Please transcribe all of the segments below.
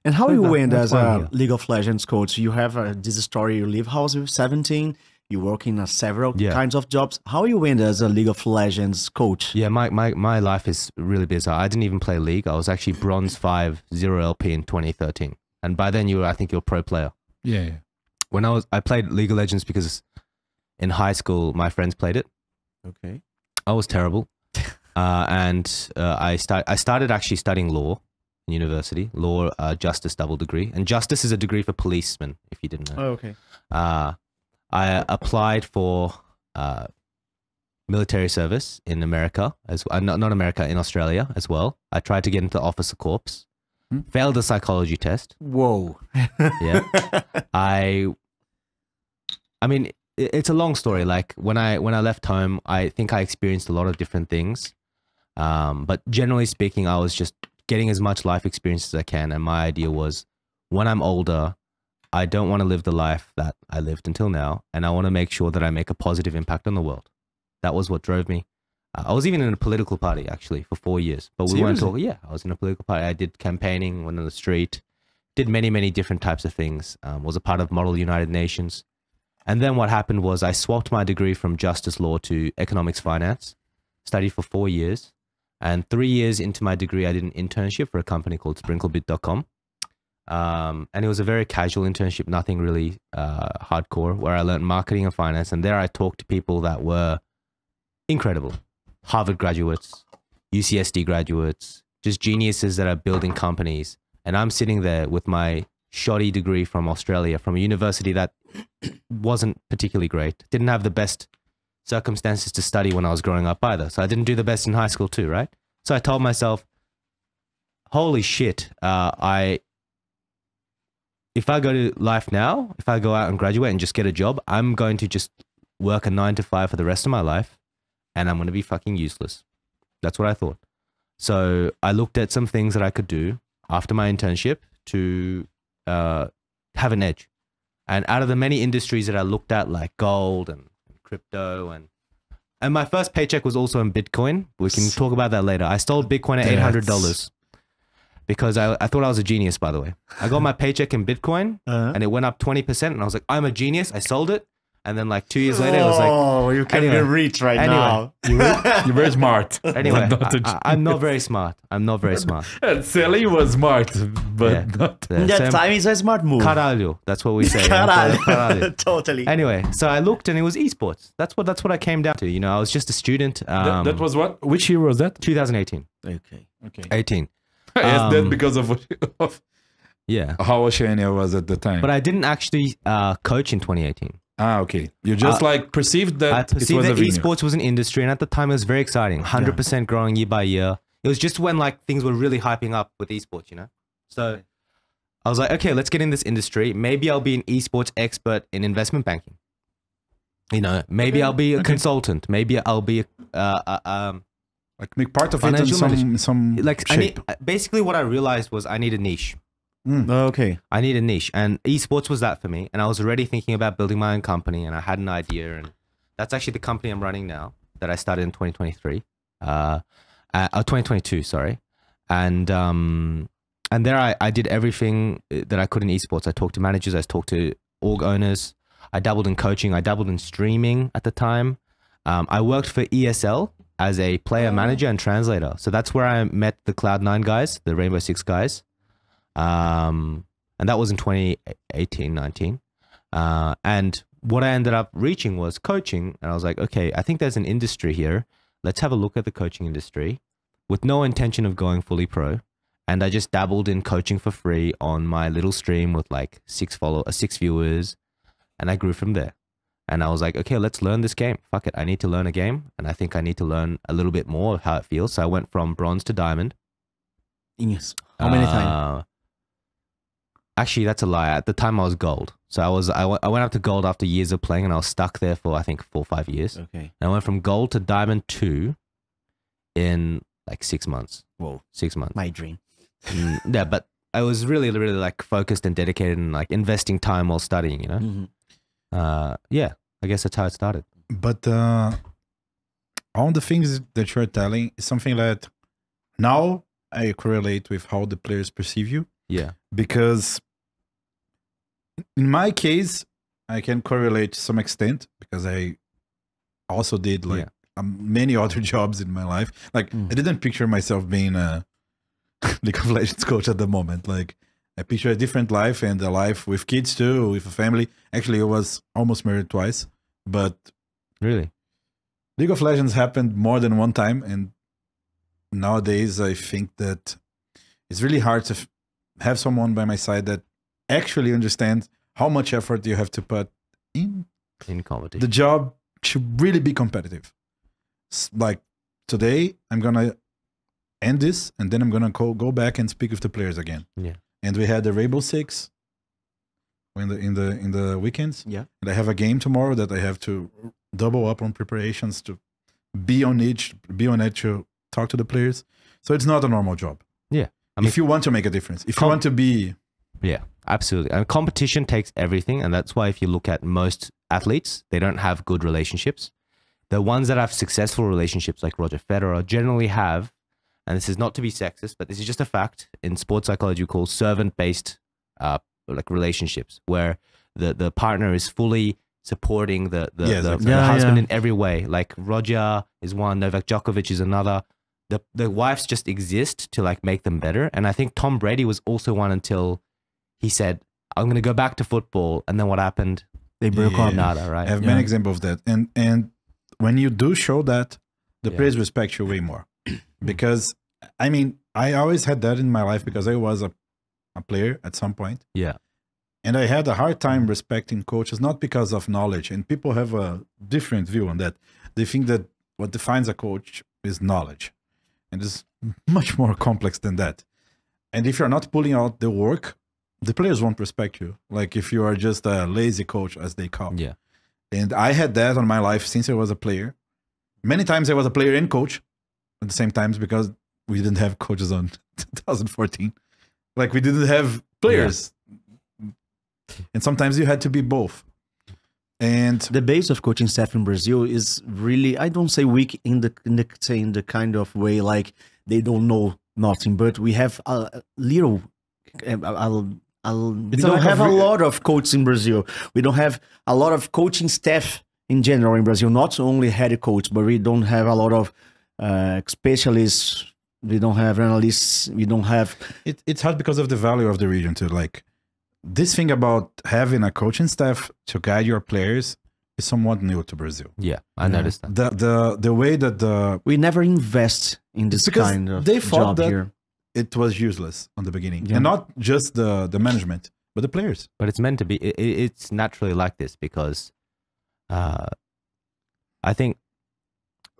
And how you went as a here. League of Legends coach? You have this story, you leave house with 17, you work in several kinds of jobs. How you went as a League of Legends coach? Yeah, my life is really bizarre. I didn't even play League. I was actually Bronze 5 0 LP in 2013. And by then I think you're a pro player. Yeah. When I played League of Legends because in high school, my friends played it. Okay. I was terrible. I started actually studying law in university, law, justice double degree. And justice is a degree for policemen, if you didn't know. Oh, okay. I applied for military service in America, not America, in Australia as well. I tried to get into Officer Corps, failed the psychology test. Whoa. Yeah. I mean, it's a long story. Like when I left home, I think I experienced a lot of different things. But generally speaking, I was just getting as much life experience as I can. And my idea was, when I'm older, I don't want to live the life that I lived until now. And I want to make sure that I make a positive impact on the world. That was what drove me. I was even in a political party, actually, for 4 years. But we weren't talking. Yeah, I was in a political party. I did campaigning, went on the street, did many, many different types of things. Was a part of Model United Nations. And then what happened was I swapped my degree from justice law to economics finance, studied for 4 years. And 3 years into my degree, I did an internship for a company called sprinklebit.com. And it was a very casual internship, nothing really hardcore, where I learned marketing and finance. And there I talked to people that were incredible. Harvard graduates, UCSD graduates, just geniuses that are building companies. And I'm sitting there with my shoddy degree from Australia, from a university that wasn't particularly great, didn't have the best circumstances to study when I was growing up either. So I didn't do the best in high school too, right? So I told myself, holy shit, if I go to life now, if I go out and graduate and just get a job, I'm going to just work a 9 to 5 for the rest of my life and I'm going to be fucking useless. That's what I thought. So I looked at some things that I could do after my internship to have an edge. And out of the many industries that I looked at, like gold and crypto, and my first paycheck was also in Bitcoin. We can talk about that later. I stole Bitcoin at $800 because I thought I was a genius, by the way. I got my paycheck in Bitcoin and it went up 20% and I was like, I'm a genius. I sold it. And then like 2 years later, it was like, oh, you can be rich now. You're very smart. Anyway, I'm not very smart. I'm not very smart. And selling was smart, but not. In that time, it's a smart move. Caralho. That's what we say. Caralho. Totally. Anyway, so I looked and it was esports. That's what I came down to. You know, I was just a student. That was what? Which year was that? 2018. Okay. 18. Yes, that because of yeah, how Oceania was at the time. But I didn't actually coach in 2018. Ah, okay. You just like perceived that I perceived it was that a esports was an industry, and at the time it was very exciting. 100% growing year by year. It was just when like things were really hyping up with esports, you know. So I was like, okay, let's get in this industry. Maybe I'll be an esports expert in investment banking. You know, maybe I'll be a consultant. Maybe I'll be like make part of it in some like shape. Basically, what I realized was I need a niche. Okay. I need a niche, and esports was that for me. And I was already thinking about building my own company, and I had an idea, and that's actually the company I'm running now that I started in 2023, 2022, sorry. And there I did everything that I could in esports. I talked to managers, I talked to org owners, I dabbled in coaching, I dabbled in streaming at the time. I worked for ESL as a player manager and translator. So that's where I met the Cloud9 guys, the Rainbow Six guys. And that was in 2018, 19. And what I ended up reaching was coaching. And I was like, okay, I think there's an industry here. Let's have a look at the coaching industry with no intention of going fully pro. And I just dabbled in coaching for free on my little stream with like 6 viewers. And I grew from there. And I was like, okay, let's learn this game. Fuck it. I need to learn a game. And I think I need to learn a little bit more of how it feels. So I went from bronze to diamond. Yes. How many times? Actually, that's a lie. At the time, I was gold. So I went up to gold after years of playing, and I was stuck there for I think 4 or 5 years. Okay. And I went from gold to diamond 2 in like 6 months. Whoa, 6 months. my dream. Yeah, but I was really like focused and dedicated and like investing time while studying. You know. Yeah, I guess that's how it started. But all the things that you're telling is something that now I correlate with how the players perceive you. Yeah. Because in my case, I can correlate to some extent because I also did like many other jobs in my life. Like I didn't picture myself being a League of Legends coach at the moment. Like I picture a different life and a life with kids too, with a family. Actually, I was almost married twice, but really, League of Legends happened more than one time. And nowadays, I think that it's really hard to have someone by my side that actually understands how much effort you have to put in competition. The job should really be competitive. Like today, I'm gonna end this, and then I'm gonna go back and speak with the players again. Yeah. And we had the Rainbow Six in the weekends. Yeah. And I have a game tomorrow that I have to double up on preparations to be on it to talk to the players. So it's not a normal job. Yeah. I mean, if you want to make a difference, if you want to be... Yeah, absolutely. And competition takes everything. And that's why if you look at most athletes, they don't have good relationships. The ones that have successful relationships like Roger Federer generally have, and this is not to be sexist, but this is just a fact, in sports psychology we call servant-based like relationships, where the partner is fully supporting the husband in every way. Like Roger is one, Novak Djokovic is another. The wives just exist to like make them better. And I think Tom Brady was also one until he said, I'm going to go back to football. And then what happened? They broke up. Nada, right? I have many examples of that. And when you do show that, the players respect you way more. Because, I mean, I always had that in my life because I was a player at some point. Yeah. And I had a hard time respecting coaches, not because of knowledge. And people have a different view on that. They think that what defines a coach is knowledge. And it's much more complex than that. And if you're not pulling out the work, the players won't respect you. Like if you are just a lazy coach, as they call. Yeah. And I had that on my life since I was a player. Many times I was a player and coach at the same times because we didn't have coaches on 2014. Like we didn't have players. Yeah. And sometimes you had to be both. And the base of coaching staff in Brazil is really, I don't say weak in the kind of way like they don't know nothing, but we have a little, we don't have a lot of coaches in Brazil. We don't have a lot of coaching staff in general in Brazil, not only head coach, but we don't have a lot of specialists. We don't have analysts. We don't have... It's hard because of the value of the region too. Like this thing about having a coaching staff to guide your players is somewhat new to Brazil. Yeah, I noticed that. The way that we never invest in this kind of they thought job that here. It was useless on the beginning, and not just the management, but the players. But it's meant to be. It's naturally like this because I think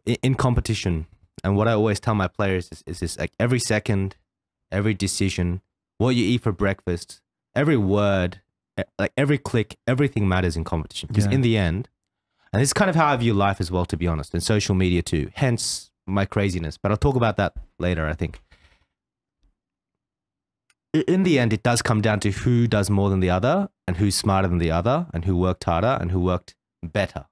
in competition, and what I always tell my players is this: like every second, every decision, what you eat for breakfast, every word, like every click, everything matters in competition. Because in the end, and this is kind of how I view life as well, to be honest, and social media too, hence my craziness. But I'll talk about that later, I think. In the end, it does come down to who does more than the other and who's smarter than the other and who worked harder and who worked better.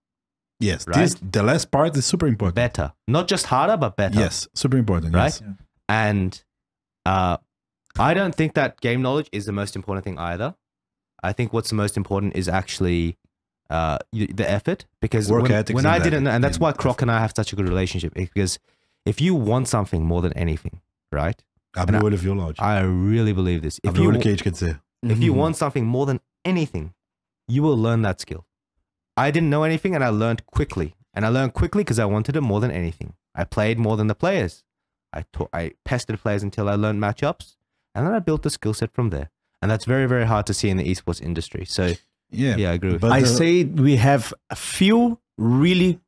Yes, right? the last part is super important. Better. Not just harder, but better. Yes, super important. Right? Yes. Yeah. And I don't think that game knowledge is the most important thing either. I think what's the most important is actually the effort. Because when I didn't know, and that's why Croc and I have such a good relationship, because if you want something more than anything, right? I really believe this. If you want something more than anything, you will learn that skill. I didn't know anything and I learned quickly. And I learned quickly because I wanted it more than anything. I played more than the players. I pestered players until I learned matchups. And then I built the skill set from there. And that's very, very hard to see in the esports industry. So yeah, I agree with you. I say we have a few really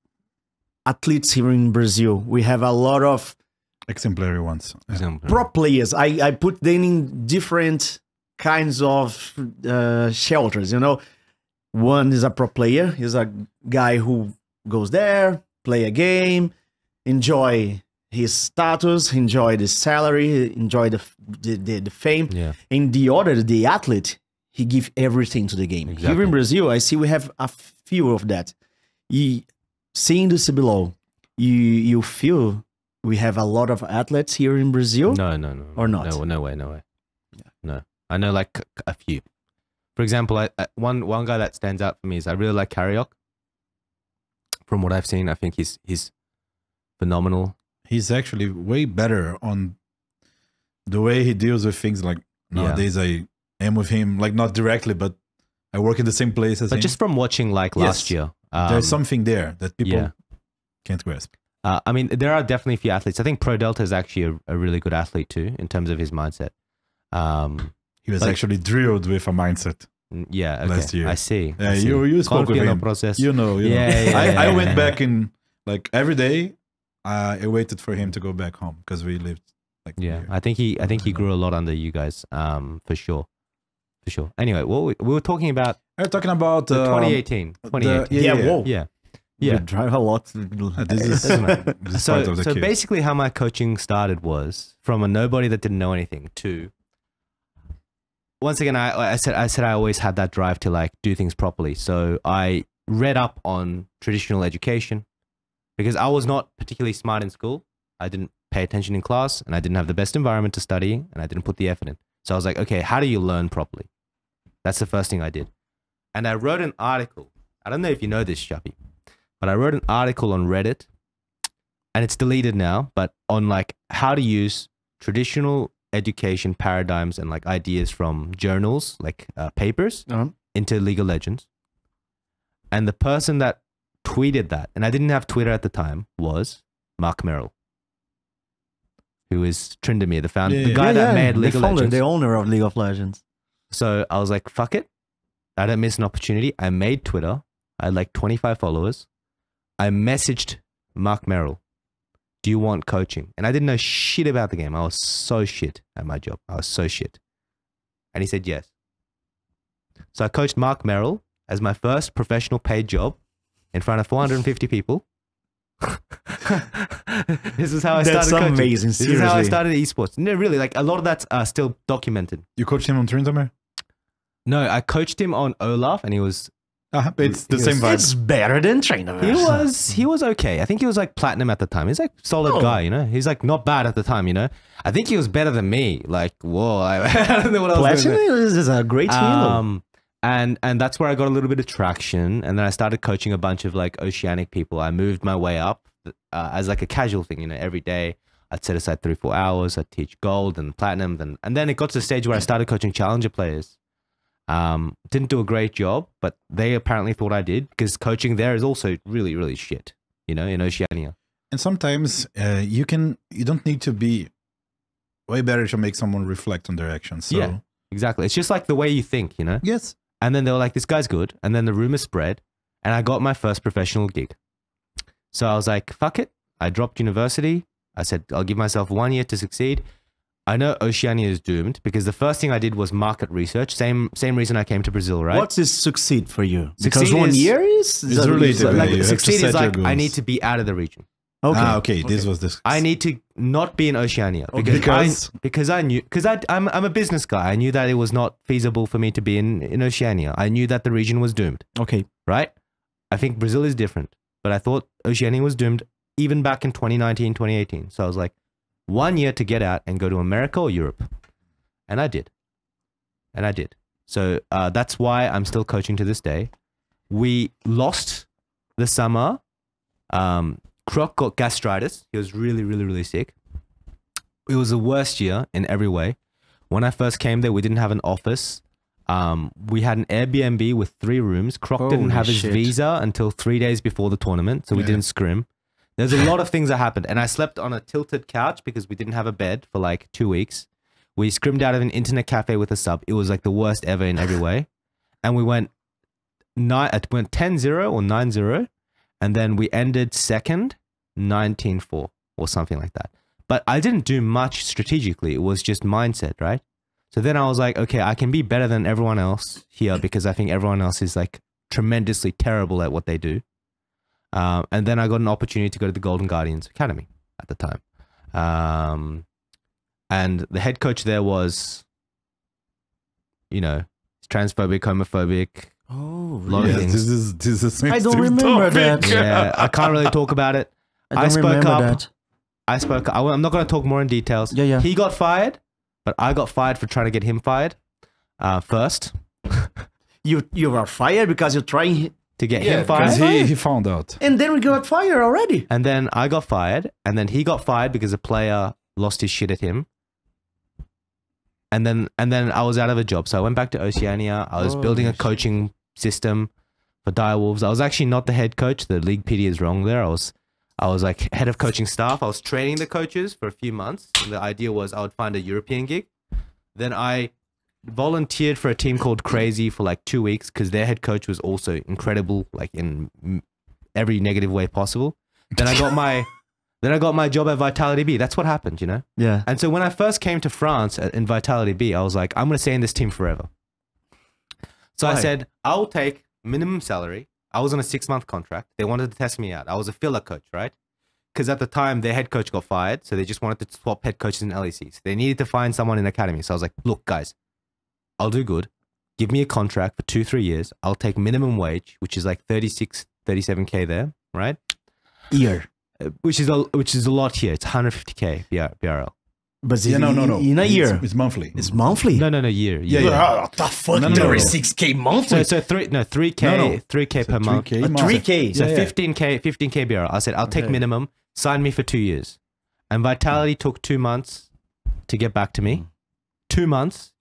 athletes here in Brazil. We have a lot of exemplary ones. Pro players. I put them in different kinds of shelters, you know. One is a pro player. He's a guy who goes there, play a game, enjoy his status, enjoy the salary, enjoy the fame. Yeah. And the other, the athlete, he give everything to the game. Exactly. Here in Brazil, I see we have a few of that. Seeing this below, you feel we have a lot of athletes here in Brazil? No. Or not? No way. Yeah. No. I know like a few. For example, one guy that stands out for me is I really like Karaoke. From what I've seen, I think he's phenomenal. He's actually way better on the way he deals with things. Like nowadays, I am with him, like not directly, but I work in the same place as him. But just from watching like last year, there's something there that people can't grasp. I mean, there are definitely a few athletes. I think Pro Delta is actually a really good athlete too, in terms of his mindset. He was actually drilled with a mindset. Yeah, okay. Last year. I see. Yeah, you spoke with him. Process. You know. I went back in like every day. I waited for him to go back home because we lived like I think he grew a lot under you guys. For sure. Anyway, we were talking about. We're talking about 2018. We drive a lot. This is part of the so case. basically how my coaching started was from a nobody that didn't know anything to, once again, I said I always had that drive to like do things properly. So I read up on traditional education because I was not particularly smart in school. I didn't pay attention in class and I didn't have the best environment to study and I didn't put the effort in. So I was like, okay, how do you learn properly? That's the first thing I did. And I wrote an article. I don't know if you know this, Shappy, but I wrote an article on Reddit and it's deleted now, but on like how to use traditional education paradigms and like ideas from journals, like papers, into League of Legends. And the person that tweeted that, and I didn't have Twitter at the time, was Mark Merrill, who is Tryndamere, the founder, the guy that made League of Legends. The owner of League of Legends. So I was like, fuck it. I don't miss an opportunity. I made Twitter. I had like 25 followers. I messaged Mark Merrill, do you want coaching? And I didn't know shit about the game. I was so shit at my job. I was so shit. And he said yes. So I coached Mark Merrill as my first professional paid job in front of 450 people. This is how I started coaching. That's amazing, seriously. This is how I started esports. No, really, like a lot of that's still documented. You coached him on Tryndamere? No, I coached him on Olaf and he was... it's the same vibe. It's better than Tryndamere. He was okay. I think he was like platinum at the time. He's like solid guy, you know? He's like not bad at the time, you know? I think he was better than me. Like, whoa, I don't know what I was doing. Platinum is a great team. And that's where I got a little bit of traction. And then I started coaching a bunch of like oceanic people. I moved my way up as like a casual thing, you know, every day. I'd set aside 3-4 hours. I'd teach gold and platinum. And then it got to the stage where I started coaching challenger players. Didn't do a great job, but they apparently thought I did because coaching there is also really, really shit, you know, in Oceania. And sometimes you don't need to be way better to make someone reflect on their actions. So. Yeah, exactly. It's just like the way you think, you know? Yes. And then they were like, this guy's good. And then the rumor spread and I got my first professional gig. So I was like, fuck it. I dropped university. I said, I'll give myself 1 year to succeed. I know Oceania is doomed because the first thing I did was market research. Same reason I came to Brazil, right? What is succeed for you? Succeed because 1 year is related. Like succeed is like I need to be out of the region. Okay. Okay. This was this. I need to not be in Oceania because I'm a business guy. I knew that it was not feasible for me to be in Oceania. I knew that the region was doomed. Okay. Right? I think Brazil is different, but I thought Oceania was doomed even back in 2019, 2018. So I was like, 1 year to get out and go to America or Europe. And I did. So that's why I'm still coaching to this day. We lost the summer. Croc got gastritis. He was really, really, really sick. It was the worst year in every way. When I first came there, we didn't have an office. We had an Airbnb with 3 rooms. Croc didn't have his visa until 3 days before the tournament, so we didn't scrim. There's a lot of things that happened. And I slept on a tilted couch because we didn't have a bed for like 2 weeks. We scrimmed out of an internet cafe with a sub. It was like the worst ever in every way. And we went 10-0 or 9-0. And then we ended second, 19-4 or something like that. But I didn't do much strategically. It was just mindset, right? So then I was like, okay, I can be better than everyone else here because I think everyone else is like tremendously terrible at what they do. And then I got an opportunity to go to the Golden Guardians Academy at the time. And the head coach there was, you know, transphobic, homophobic, a lot of things. This is I don't remember that. Yeah, I can't really talk about it. I spoke up. I'm not going to talk more in details. Yeah. He got fired, but I got fired for trying to get him fired. First, You are fired because you're trying, to get Yeah, him fired. because he found out. and then we got fired already. And then I got fired, and then he got fired because a player lost his shit at him. And then I was out of a job. So I went back to Oceania. I was building a coaching system for Direwolves. I was actually not the head coach. The league PD is wrong there. I was like head of coaching staff. I was training the coaches for a few months. And the idea was I would find a European gig. Then I volunteered for a team called Crazy for like 2 weeks because their head coach was also incredible, like in every negative way possible. Then I got my job at Vitality B. That's what happened, you know? Yeah. And so when I first came to France in Vitality B, I was like, I'm going to stay in this team forever. So Why? I said, I'll take minimum salary. I was on a 6-month contract. They wanted to test me out. I was a filler coach, right? Because at the time, their head coach got fired. So they just wanted to swap head coaches in LECs. They needed to find someone in academy. So I was like, look, guys, I'll do good. Give me a contract for 2-3 years. I'll take minimum wage, which is like 37K there, right? Year. Which is a lot here. It's 150K BRL. But Yeah, no. in a year. It's monthly. It's monthly. No, year. Yeah. What the fuck? No, no, no. 36K monthly. So 3K, No. 3K per So month. 3K month. 3K. So Yeah, yeah. 15K BRL. I said, I'll take Okay. minimum. Sign me for 2 years. And Vitality took 2 months to get back to me. 2 months,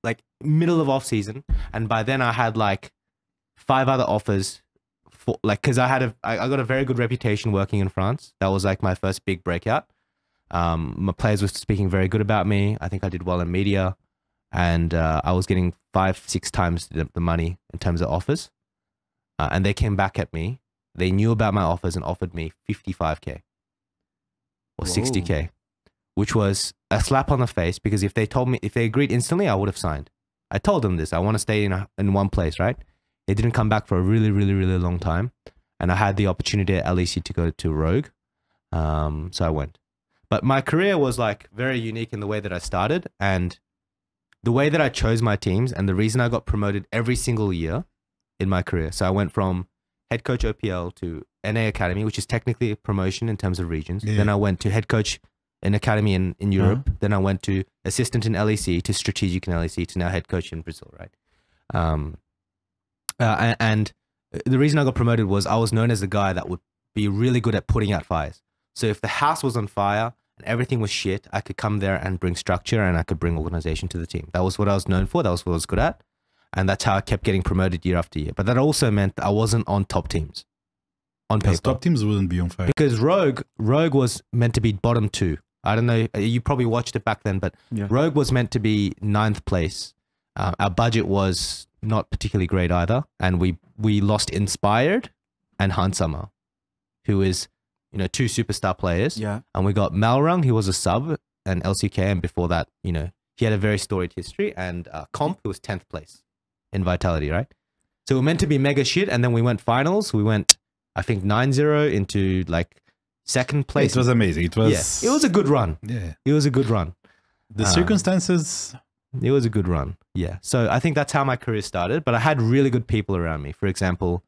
like middle of off season. And by then I had like 5 other offers for like, cause I got a very good reputation working in France. That was like my first big breakout. My players were speaking very good about me. I think I did well in media, and I was getting 5-6 times the money in terms of offers. And they came back at me. They knew about my offers and offered me 55K or 60K, which was a slap on the face because if they agreed instantly, I would have signed. I told them this. I want to stay in one place, right? They didn't come back for a really, really, really long time. And I had the opportunity at LEC to go to Rogue. So I went. But my career was like very unique in the way that I started and the way that I chose my teams and the reason I got promoted every single year in my career. So I went from head coach OPL to NA Academy, which is technically a promotion in terms of regions. Yeah. Then I went to head coach in Academy in Europe. Then I went to assistant in LEC to strategic in LEC to now head coach in Brazil, right? And the reason I got promoted was I was known as the guy that would be really good at putting out fires. So if the house was on fire and everything was shit, I could come there and bring structure and I could bring organization to the team. That was what I was known for. That was what I was good at. And that's how I kept getting promoted year after year. But that also meant I wasn't on top teams on paper. Because top teams wouldn't be on fire. Because Rogue was meant to be bottom 2. I don't know. You probably watched it back then, but Rogue was meant to be 9th place. Our budget was not particularly great either. And we lost Inspired and Hansama, who is, 2 superstar players. Yeah. And we got Malrung, who was a sub, and LCK. And before that, he had a very storied history. And Comp, who was 10th place in Vitality, right? So we were meant to be mega shit. And then we went finals. We went, I think, 9-0 into like 2nd place. It was amazing. It was. Yeah, it was a good run. Yeah. It was a good run. The circumstances. It was a good run. Yeah. So I think that's how my career started. But I had really good people around me. For example,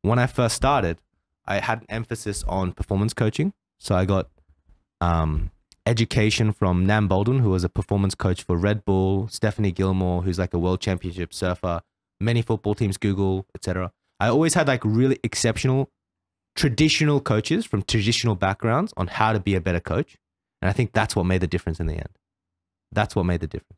when I first started, I had an emphasis on performance coaching. So I got education from Nam Bolden, who was a performance coach for Red Bull, Stephanie Gilmore, who's like a world championship surfer, many football teams, Google, etc. I always had like really exceptional, traditional coaches from traditional backgrounds on how to be a better coach. And I think that's what made the difference in the end. That's what made the difference.